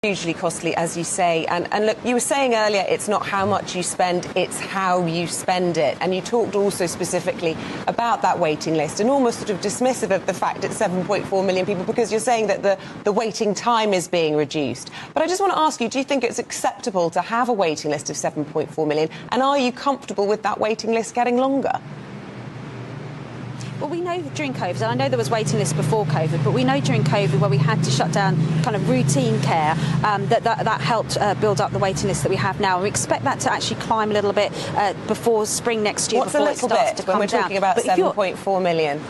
Hugely costly, as you say, and look, you were saying earlier it's not how much you spend, it's how you spend it, and you talked also specifically about that waiting list and almost sort of dismissive of the fact it's 7.4 million people because you're saying that the waiting time is being reduced. But I just want to ask you, do you think it's acceptable to have a waiting list of 7.4 million, and are you comfortable with that waiting list getting longer? Well, we know during COVID, and I know there was waiting lists before COVID, but we know during COVID where we had to shut down kind of routine care, that helped build up the waiting list that we have now. And we expect that to actually climb a little bit before spring next year. What's a little bit when we're talking about 7.4 million?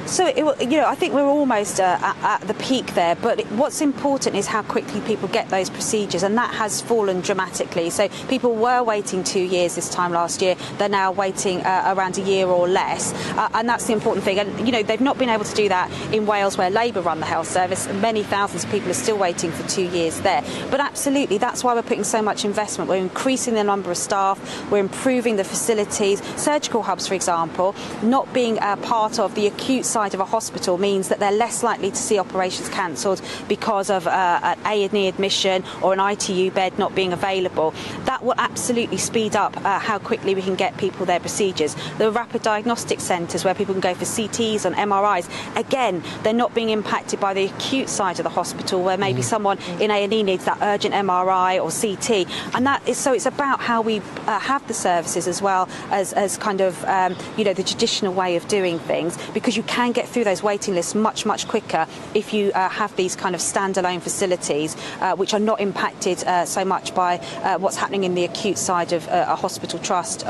So, I think we're almost at the peak there, but what's important is how quickly people get those procedures, and that has fallen dramatically. So people were waiting 2 years this time last year. They're now waiting around a year or less, and that's the important thing. And, they've not been able to do that in Wales, where Labour run the health service. Many thousands of people are still waiting for 2 years there. But absolutely, that's why we're putting so much investment. We're increasing the number of staff, we're improving the facilities. Surgical hubs, for example, not being part of the acute side of a hospital means that they're less likely to see operations cancelled because of an A&E admission or an ITU bed not being available. That will absolutely speed up how quickly we can get people their procedures. The rapid diagnostic centres where people can go for CTs and MRIs, again, they're not being impacted by the acute side of the hospital where maybe someone in A&E needs that urgent MRI or CT. And that is, so it's about how we have the services as well as kind of, the traditional way of doing things, because you can get through those waiting lists much quicker if you have these kind of standalone facilities which are not impacted so much by what's happening in the acute side of a hospital trust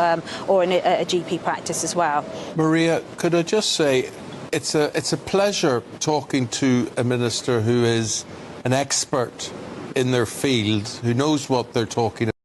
or in a GP practice as well. Maria, could I just say it's a pleasure talking to a minister who is an expert in their field, who knows what they're talking about.